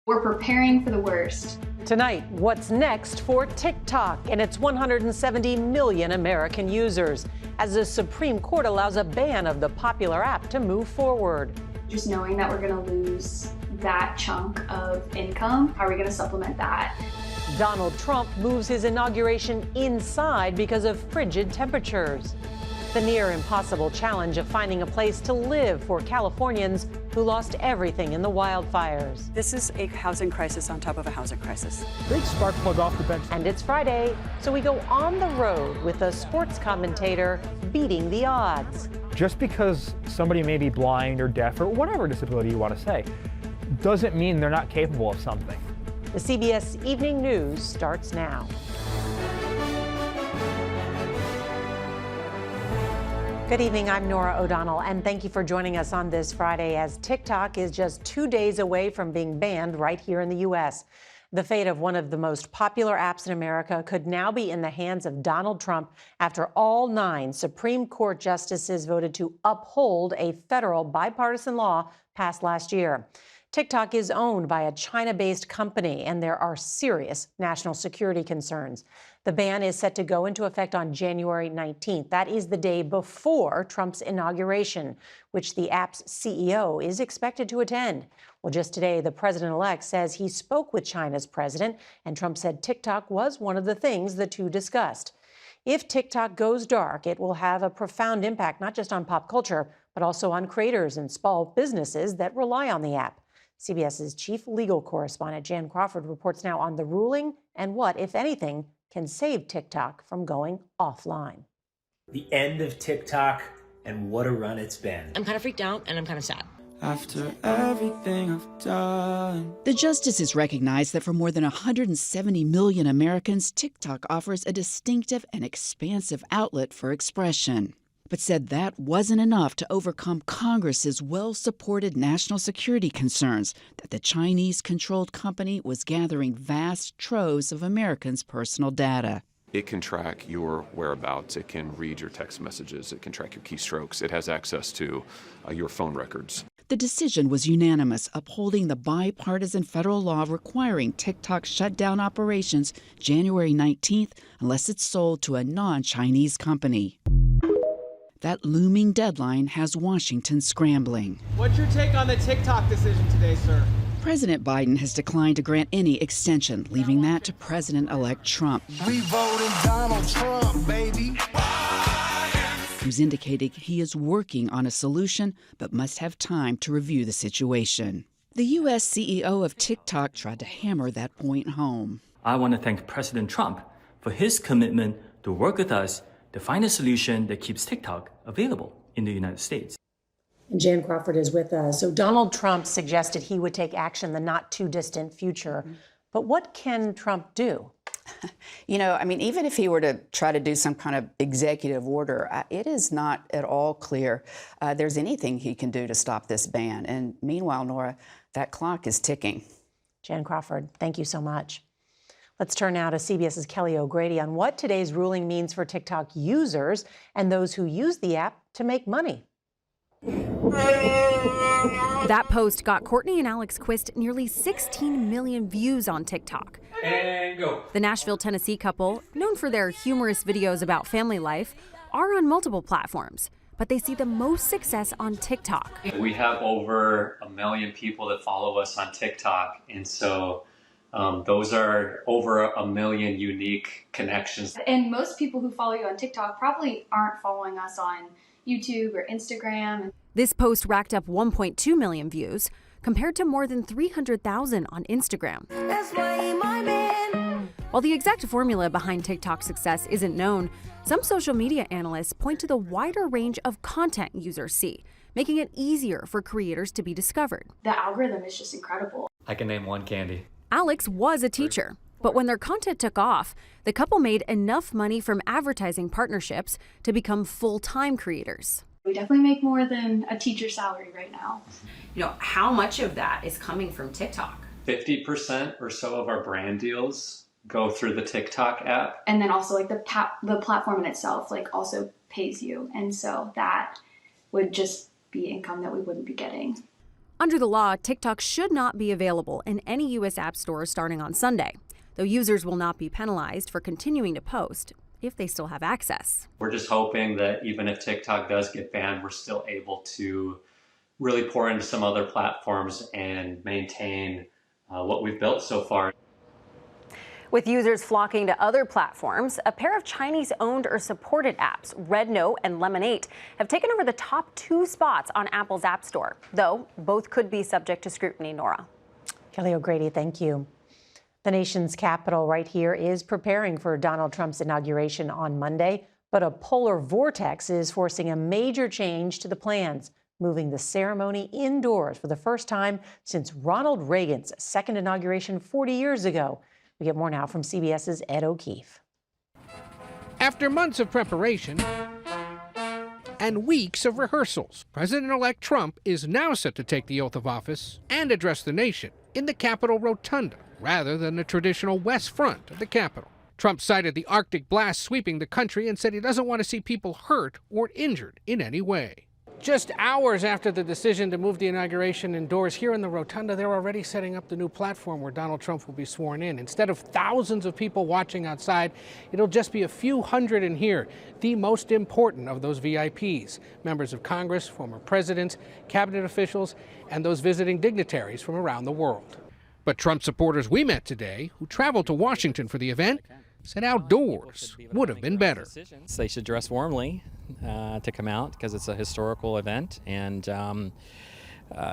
We're preparing for the worst. Tonight, what's next for TikTok and its 170 million American users as the Supreme Court allows a ban of the popular app to move forward. Just knowing that we're going to lose that chunk of income, how are we going to supplement that? Donald Trump moves his inauguration inside because of frigid temperatures. The near impossible challenge of finding a place to live for Californians who lost everything in the wildfires. This is a housing crisis on top of a housing crisis. Big spark plug off the bench. And it's Friday, so we go on the road with a sports commentator beating the odds. Just because somebody may be blind or deaf or whatever disability you want to say, doesn't mean they're not capable of something. The CBS Evening News starts now. Good evening, I'm Norah O'Donnell, and thank you for joining us on this Friday as TikTok is just 2 days away from being banned right here in the U.S. The fate of one of the most popular apps in America could now be in the hands of Donald Trump after all 9 Supreme Court justices voted to uphold a federal bipartisan law passed last year. TikTok is owned by a China-based company, and there are serious national security concerns. The ban is set to go into effect on January 19th. That is the day before Trump's inauguration, which the app's CEO is expected to attend. Well, just today, the president-elect says he spoke with China's president, and Trump said TikTok was one of the things the two discussed. If TikTok goes dark, it will have a profound impact, not just on pop culture, but also on creators and small businesses that rely on the app. CBS's chief legal correspondent Jan Crawford reports now on the ruling and what, if anything, can save TikTok from going offline. The end of TikTok, and what a run it's been. I'm kind of freaked out and I'm kind of sad. After everything I've done. The justices recognize that for more than 170 million Americans, TikTok offers a distinctive and expansive outlet for expression, but said that wasn't enough to overcome Congress's well-supported national security concerns that the Chinese-controlled company was gathering vast troves of Americans' personal data. It can track your whereabouts. It can read your text messages. It can track your keystrokes. It has access to your phone records. The decision was unanimous, upholding the bipartisan federal law requiring TikTok shut down operations January 19th unless it's sold to a non-Chinese company. That looming deadline has Washington scrambling. What's your take on the TikTok decision today, sir? President Biden has declined to grant any extension, leaving that to President-elect Trump. We voted Donald Trump, baby. Who's indicating he is working on a solution but must have time to review the situation. The U.S. CEO of TikTok tried to hammer that point home. I want to thank President Trump for his commitment to work with us to find a solution that keeps TikTok available in the United States. And Jan Crawford is with us. So Donald Trump suggested he would take action in the not too distant future. But what can Trump do? You know, I mean, even if he were to try to do some kind of executive order, it is not at all clear there's anything he can do to stop this ban. And meanwhile, Nora, that clock is ticking. Jan Crawford, thank you so much. Let's turn now to CBS's Kelly O'Grady on what today's ruling means for TikTok users and those who use the app to make money. That post got Courtney and Alex Quist nearly 16 million views on TikTok. And go. The Nashville, Tennessee couple, known for their humorous videos about family life, are on multiple platforms, but they see the most success on TikTok. We have over 1 million people that follow us on TikTok, and so those are over 1 million unique connections. And most people who follow you on TikTok probably aren't following us on YouTube or Instagram. This post racked up 1.2 million views, compared to more than 300,000 on Instagram. That's why my man. While the exact formula behind TikTok's success isn't known, some social media analysts point to the wider range of content users see, making it easier for creators to be discovered. The algorithm is just incredible. I can name one candy. Alex was a teacher, but when their content took off, the couple made enough money from advertising partnerships to become full-time creators. We definitely make more than a teacher's salary right now. You know, how much of that is coming from TikTok? 50% or so of our brand deals go through the TikTok app. And then also like the platform in itself like also pays you. And so that would just be income that we wouldn't be getting. Under the law, TikTok should not be available in any U.S. app stores starting on Sunday, though users will not be penalized for continuing to post if they still have access. We're just hoping that even if TikTok does get banned, we're still able to really pour into some other platforms and maintain what we've built so far. With users flocking to other platforms, a pair of Chinese-owned or supported apps, Red Note and Lemon8, have taken over the top 2 spots on Apple's App Store, though both could be subject to scrutiny. Nora. Kelly O'Grady, thank you. The nation's capital right here is preparing for Donald Trump's inauguration on Monday, but a polar vortex is forcing a major change to the plans, moving the ceremony indoors for the first time since Ronald Reagan's second inauguration 40 years ago. We get more now from CBS's Ed O'Keefe. After months of preparation and weeks of rehearsals, President-elect Trump is now set to take the oath of office and address the nation in the Capitol Rotunda rather than the traditional west front of the Capitol. Trump cited the Arctic blast sweeping the country and said he doesn't want to see people hurt or injured in any way. Just hours after the decision to move the inauguration indoors here in the Rotunda, they're already setting up the new platform where Donald Trump will be sworn in. Instead of thousands of people watching outside, it'll just be a few hundred in here, the most important of those VIPs, members of Congress, former presidents, cabinet officials, and those visiting dignitaries from around the world. But Trump supporters we met today, who traveled to Washington for the event, said outdoors would have been better. They should dress warmly to come out because it's a historical event, and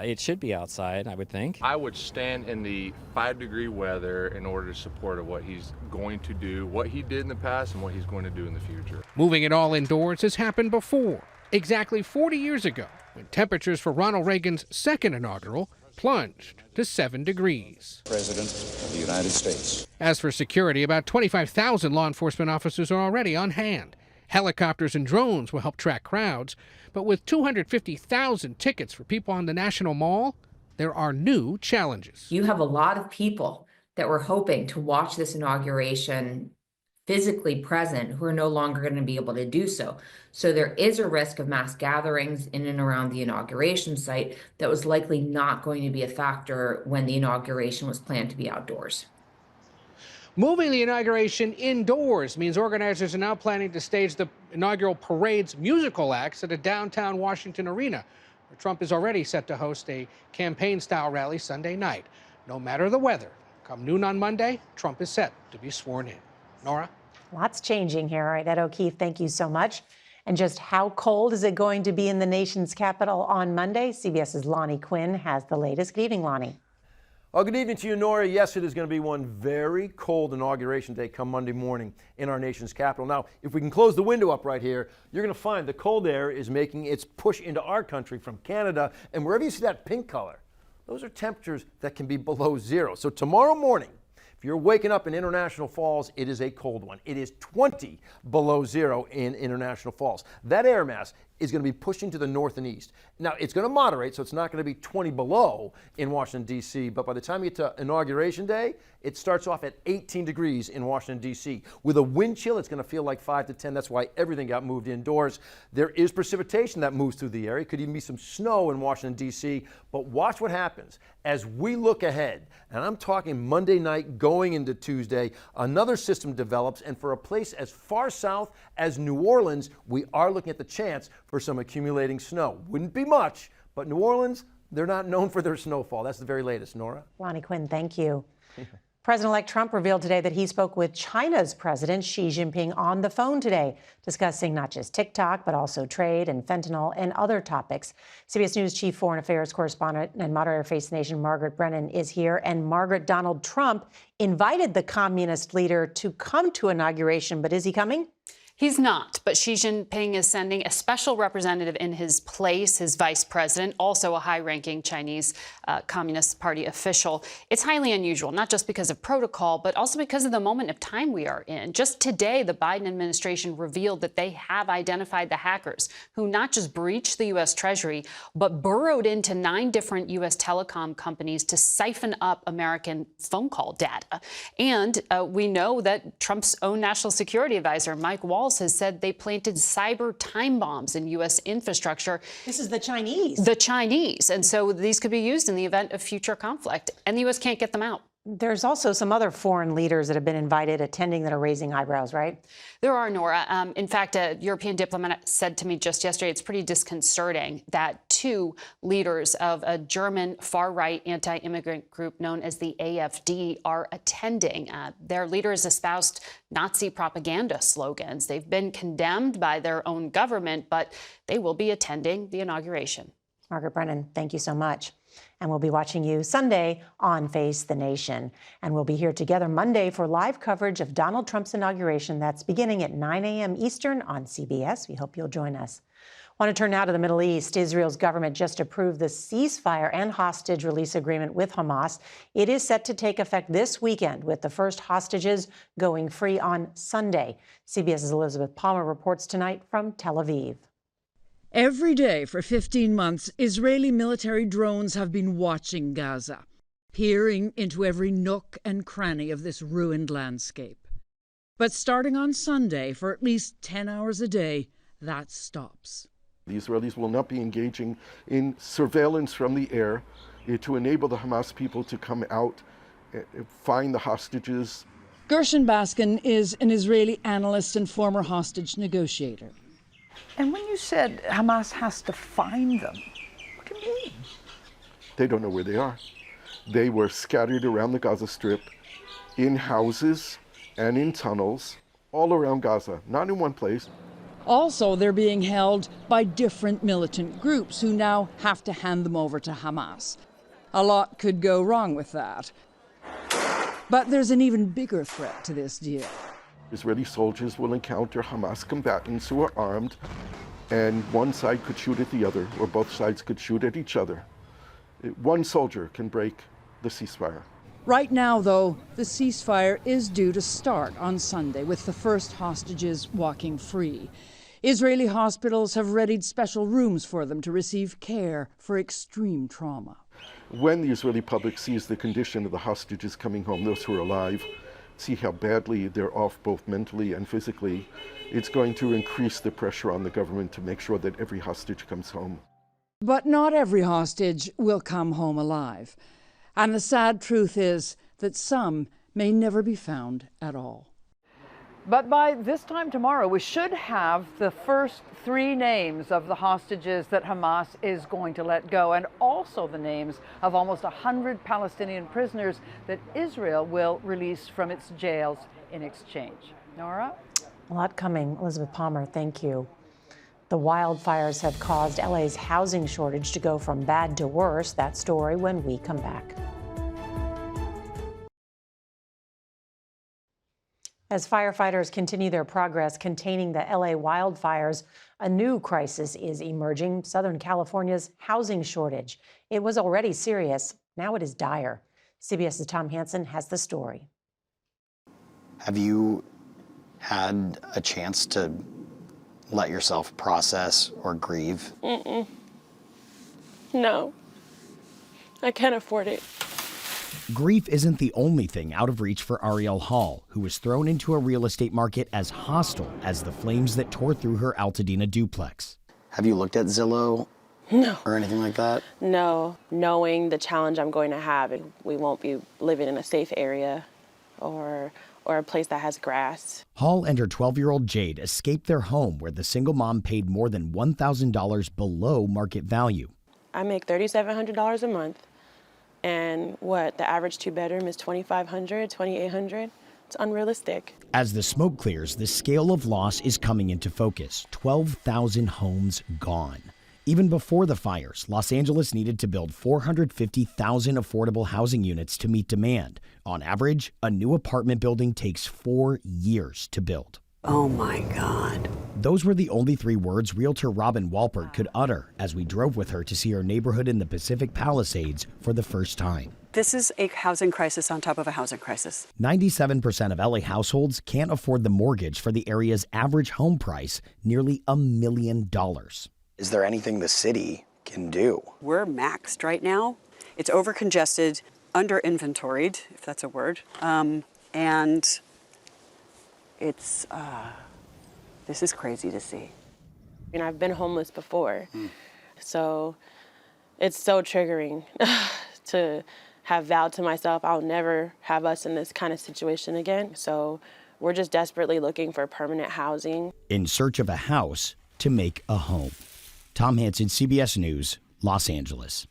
it should be outside, I would think. I would stand in the 5-degree weather in order to support what he's going to do, what he did in the past, and what he's going to do in the future. Moving it all indoors has happened before, exactly 40 years ago, when temperatures for Ronald Reagan's second inaugural plunged to 7 degrees. President of the United States. As for security, about 25,000 law enforcement officers are already on hand. Helicopters and drones will help track crowds, but with 250,000 tickets for people on the National Mall, there are new challenges. You have a lot of people that were hoping to watch this inauguration physically present who are no longer going to be able to do so. So there is a risk of mass gatherings in and around the inauguration site that was likely not going to be a factor when the inauguration was planned to be outdoors. Moving the inauguration indoors means organizers are now planning to stage the inaugural parade's musical acts at a downtown Washington arena, where Trump is already set to host a campaign-style rally Sunday night. No matter the weather, come noon on Monday, Trump is set to be sworn in. Nora? Lots changing here. All right, Ed O'Keefe, thank you so much. And just how cold is it going to be in the nation's capital on Monday? CBS's Lonnie Quinn has the latest. Good evening, Lonnie. Well, good evening to you, Nora. Yes, it is going to be one very cold inauguration day come Monday morning in our nation's capital. Now, if we can close the window up right here, you're going to find the cold air is making its push into our country from Canada. And wherever you see that pink color, those are temperatures that can be below zero. So tomorrow morning, if you're waking up in International Falls, it is a cold one. It is 20 below zero in International Falls. That air mass is going to be pushing to the north and east. Now, it's going to moderate, so it's not going to be 20 below in Washington, D.C., but by the time you get to Inauguration Day, it starts off at 18 degrees in Washington, D.C. With a wind chill, it's going to feel like 5 to 10. That's why everything got moved indoors. There is precipitation that moves through the area. Could even be some snow in Washington, D.C., but watch what happens as we look ahead. And I'm talking Monday night going into Tuesday, another system develops, and for a place as far south as New Orleans, we are looking at the chance for some accumulating snow. Wouldn't be much, but New Orleans, they're not known for their snowfall. That's the very latest. Nora? Lonnie Quinn, thank you. President-elect Trump revealed today that he spoke with China's President Xi Jinping on the phone today, discussing not just TikTok, but also trade and fentanyl and other topics. CBS News Chief Foreign Affairs Correspondent and moderator Face the Nation, Margaret Brennan, is here. And Margaret, Donald Trump invited the communist leader to come to inauguration, but is he coming? He's not, but Xi Jinping is sending a special representative in his place, his vice president, also a high-ranking Chinese Communist Party official. It's highly unusual, not just because of protocol, but also because of the moment of time we are in. Just today, the Biden administration revealed that they have identified the hackers who not just breached the U.S. Treasury, but burrowed into 9 different U.S. telecom companies to siphon up American phone call data. And we know that Trump's own national security advisor, Mike Walls, else has said they planted cyber time bombs in U.S. infrastructure. This is the Chinese. The Chinese. And so these could be used in the event of future conflict, and the U.S. can't get them out. There's also some other foreign leaders that have been invited attending that are raising eyebrows, right? There are, Nora. In fact, a European diplomat said to me just yesterday it's pretty disconcerting that 2 leaders of a German far-right anti-immigrant group known as the AfD are attending. Their leaders espoused Nazi propaganda slogans. They've been condemned by their own government, but they will be attending the inauguration. Margaret Brennan, thank you so much. And we'll be watching you Sunday on Face the Nation. And we'll be here together Monday for live coverage of Donald Trump's inauguration. That's beginning at 9 a.m. Eastern on CBS. We hope you'll join us. I want to turn now to the Middle East. Israel's government just approved the ceasefire and hostage release agreement with Hamas. It is set to take effect this weekend, with the first hostages going free on Sunday. CBS's Elizabeth Palmer reports tonight from Tel Aviv. Every day for 15 months, Israeli military drones have been watching Gaza, peering into every nook and cranny of this ruined landscape. But starting on Sunday, for at least 10 hours a day, that stops. The Israelis will not be engaging in surveillance from the air to enable the Hamas people to come out, find the hostages. Gershon Baskin is an Israeli analyst and former hostage negotiator. And when you said Hamas has to find them, what do you mean? They don't know where they are. They were scattered around the Gaza Strip, in houses and in tunnels, all around Gaza, not in one place. Also, they're being held by different militant groups who now have to hand them over to Hamas. A lot could go wrong with that. But there's an even bigger threat to this deal. Israeli soldiers will encounter Hamas combatants who are armed, and one side could shoot at the other, or both sides could shoot at each other. One soldier can break the ceasefire. Right now, though, the ceasefire is due to start on Sunday, with the first hostages walking free. Israeli hospitals have readied special rooms for them to receive care for extreme trauma. When the Israeli public sees the condition of the hostages coming home, those who are alive, see how badly they're off both mentally and physically, it's going to increase the pressure on the government to make sure that every hostage comes home. But not every hostage will come home alive. And the sad truth is that some may never be found at all. But by this time tomorrow, we should have the first 3 names of the hostages that Hamas is going to let go, and also the names of almost 100 Palestinian prisoners that Israel will release from its jails in exchange. Nora? A lot coming. Elizabeth Palmer, thank you. The wildfires have caused LA's housing shortage to go from bad to worse. That story when we come back. As firefighters continue their progress containing the LA wildfires, a new crisis is emerging: Southern California's housing shortage. It was already serious. Now it is dire. CBS's Tom Hansen has the story. Have you had a chance to let yourself process or grieve? No. I can't afford it. Grief isn't the only thing out of reach for Ariel Hall, who was thrown into a real estate market as hostile as the flames that tore through her Altadena duplex. Have you looked at Zillow? No. Or anything like that? No. Knowing the challenge I'm going to have, we won't be living in a safe area or a place that has grass. Hall and her 12-year-old Jade escaped their home, where the single mom paid more than $1,000 below market value. I make $3,700 a month. And the average 2-bedroom is $2,500, $2,800. It's unrealistic. As the smoke clears, the scale of loss is coming into focus. 12,000 homes gone. Even before the fires, Los Angeles needed to build 450,000 affordable housing units to meet demand. On average, a new apartment building takes 4 years to build. Oh my God. Those were the only 3 words realtor Robin Walpert could utter as we drove with her to see her neighborhood in the Pacific Palisades for the first time. This is a housing crisis on top of a housing crisis. 97% of LA households can't afford the mortgage for the area's average home price, nearly $1 million. Is there anything the city can do? We're maxed right now. It's over-congested, under-inventoried, if that's a word, and it's This is crazy to see. I've been homeless before, so it's so triggering to have vowed to myself I'll never have us in this kind of situation again. So we're just desperately looking for permanent housing. In search of a house to make a home. Tom Hansen, CBS News, Los Angeles.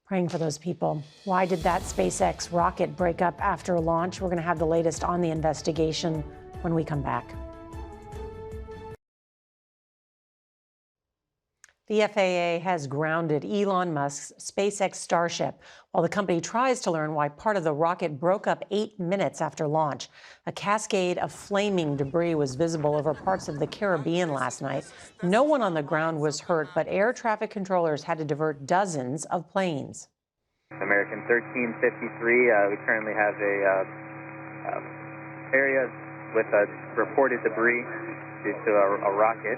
Praying for those people. Why did that SpaceX rocket break up after launch? We're going to have the latest on the investigation when we come back. The FAA has grounded Elon Musk's SpaceX Starship while the company tries to learn why part of the rocket broke up 8 minutes after launch. A cascade of flaming debris was visible over parts of the Caribbean last night. No one on the ground was hurt, but air traffic controllers had to divert dozens of planes. American 1353, we currently have a area with reported debris due to a rocket.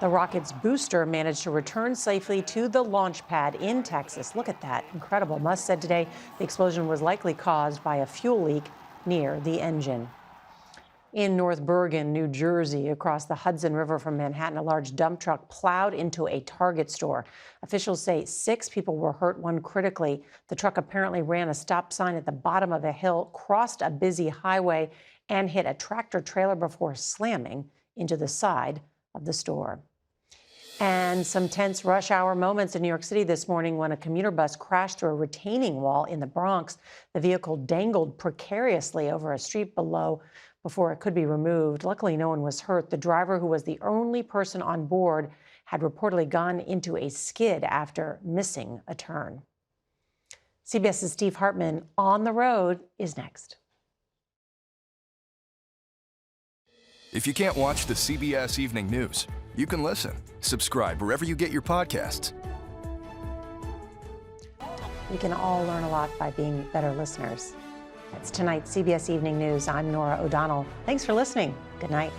The rocket's booster managed to return safely to the launch pad in Texas. Look at that, incredible. Musk said today the explosion was likely caused by a fuel leak near the engine. In North Bergen, New Jersey, across the Hudson River from Manhattan, a large dump truck plowed into a Target store. Officials say 6 people were hurt, 1 critically. The truck apparently ran a stop sign at the bottom of a hill, crossed a busy highway, and hit a tractor trailer before slamming into the side of the store. And some tense rush hour moments in New York City this morning when a commuter bus crashed through a retaining wall in the Bronx. The vehicle dangled precariously over a street below before it could be removed. Luckily, no one was hurt. The driver, who was the only person on board, had reportedly gone into a skid after missing a turn. CBS's Steve Hartman on the road is next. If you can't watch the CBS Evening News, you can listen. Subscribe wherever you get your podcasts. We can all learn a lot by being better listeners. That's tonight's CBS Evening News. I'm Norah O'Donnell. Thanks for listening. Good night.